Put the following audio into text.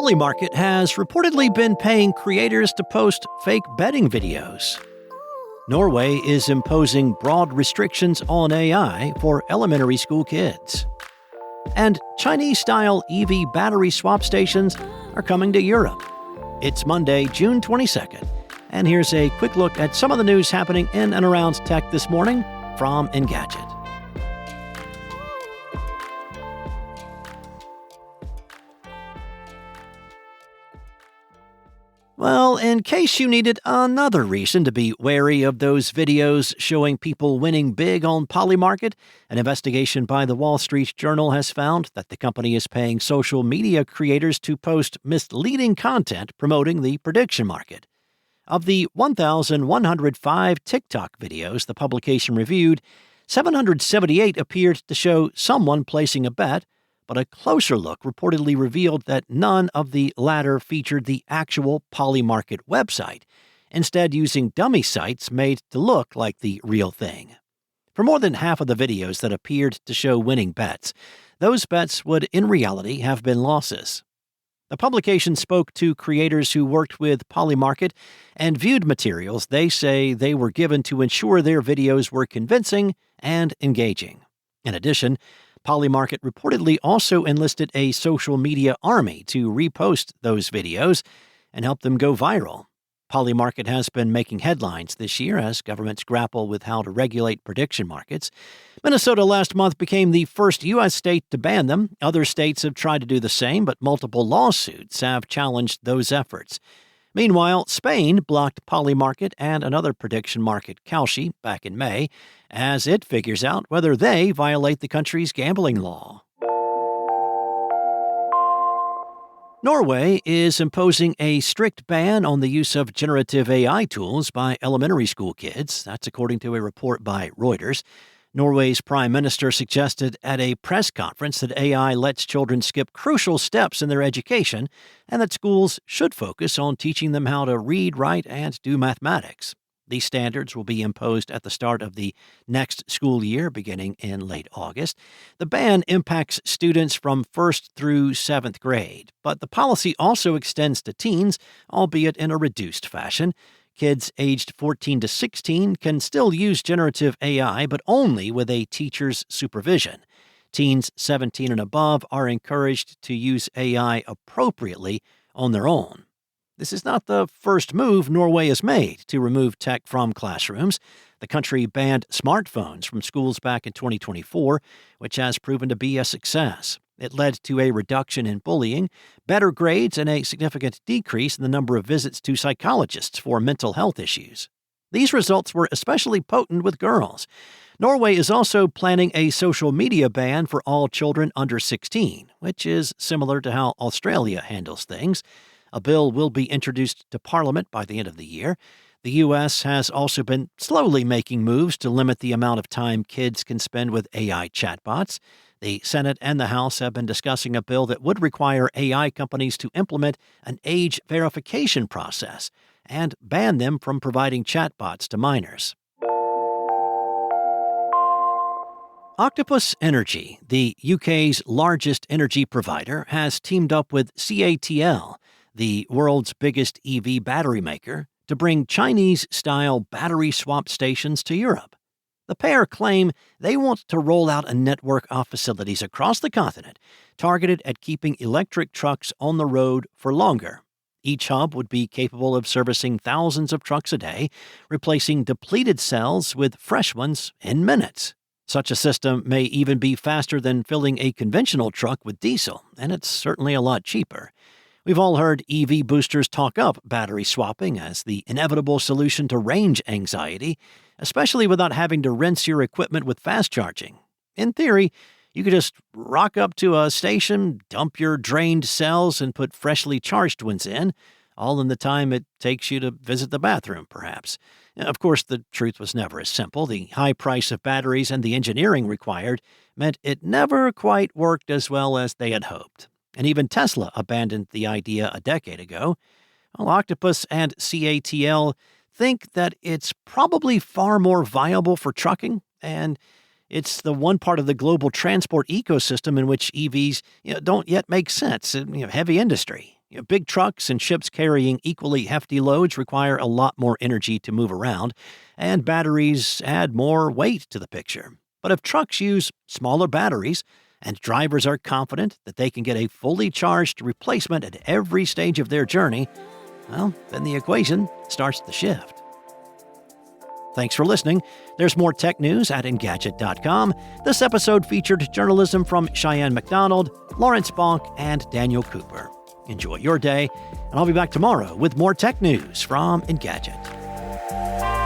Polymarket has reportedly been paying creators to post fake betting videos. Norway is imposing broad restrictions on AI for elementary school kids. And Chinese-style EV battery swap stations are coming to Europe. It's Monday, June 22nd, and here's a quick look at some of the news happening in and around tech this morning from Engadget. Well, in case you needed another reason to be wary of those videos showing people winning big on Polymarket, an investigation by the Wall Street Journal has found that the company is paying social media creators to post misleading content promoting the prediction market. Of the 1,105 TikTok videos the publication reviewed, 778 appeared to show someone placing a bet, but a closer look reportedly revealed that none of the latter featured the actual Polymarket website, instead using dummy sites made to look like the real thing. For more than half of the videos that appeared to show winning bets, those bets would in reality have been losses. The publication spoke to creators who worked with Polymarket and viewed materials they say they were given to ensure their videos were convincing and engaging. In addition, Polymarket reportedly also enlisted a social media army to repost those videos and help them go viral. Polymarket has been making headlines this year as governments grapple with how to regulate prediction markets. Minnesota last month became the first U.S. state to ban them. Other states have tried to do the same, but multiple lawsuits have challenged those efforts. Meanwhile, Spain blocked Polymarket and another prediction market, Kalshi, back in May, as it figures out whether they violate the country's gambling law. Norway is imposing a strict ban on the use of generative AI tools by elementary school kids. That's according to a report by Reuters. Norway's prime minister suggested at a press conference that AI lets children skip crucial steps in their education and that schools should focus on teaching them how to read, write, and do mathematics. These standards will be imposed at the start of the next school year, beginning in late August. The ban impacts students from 1st through 7th grade, but the policy also extends to teens, albeit in a reduced fashion. Kids aged 14 to 16 can still use generative AI, but only with a teacher's supervision. Teens 17 and above are encouraged to use AI appropriately on their own. This is not the first move Norway has made to remove tech from classrooms. The country banned smartphones from schools back in 2024, which has proven to be a success. It led to a reduction in bullying, better grades, and a significant decrease in the number of visits to psychologists for mental health issues. These results were especially potent with girls. Norway is also planning a social media ban for all children under 16, which is similar to how Australia handles things. A bill will be introduced to Parliament by the end of the year. The U.S. has also been slowly making moves to limit the amount of time kids can spend with AI chatbots. The Senate and the House have been discussing a bill that would require AI companies to implement an age verification process and ban them from providing chatbots to minors. Octopus Energy, the UK's largest energy provider, has teamed up with CATL, the world's biggest EV battery maker, to bring Chinese-style battery swap stations to Europe. The pair claim they want to roll out a network of facilities across the continent targeted at keeping electric trucks on the road for longer. Each hub would be capable of servicing thousands of trucks a day, replacing depleted cells with fresh ones in minutes. Such a system may even be faster than filling a conventional truck with diesel, and it's certainly a lot cheaper. We've all heard EV boosters talk up battery swapping as the inevitable solution to range anxiety, especially without having to rinse your equipment with fast charging. In theory, you could just rock up to a station, dump your drained cells, and put freshly charged ones in, all in the time it takes you to visit the bathroom, perhaps. Of course, the truth was never as simple. The high price of batteries and the engineering required meant it never quite worked as well as they had hoped. And even Tesla abandoned the idea a decade ago. Well, Octopus and CATL think that it's probably far more viable for trucking, and it's the one part of the global transport ecosystem in which EVs don't yet make sense, heavy industry. Big trucks and ships carrying equally hefty loads require a lot more energy to move around, and batteries add more weight to the picture. But if trucks use smaller batteries and drivers are confident that they can get a fully charged replacement at every stage of their journey, well, then the equation starts to shift. Thanks for listening. There's more tech news at Engadget.com. This episode featured journalism from Cheyenne McDonald, Lawrence Bonk, and Daniel Cooper. Enjoy your day, and I'll be back tomorrow with more tech news from Engadget.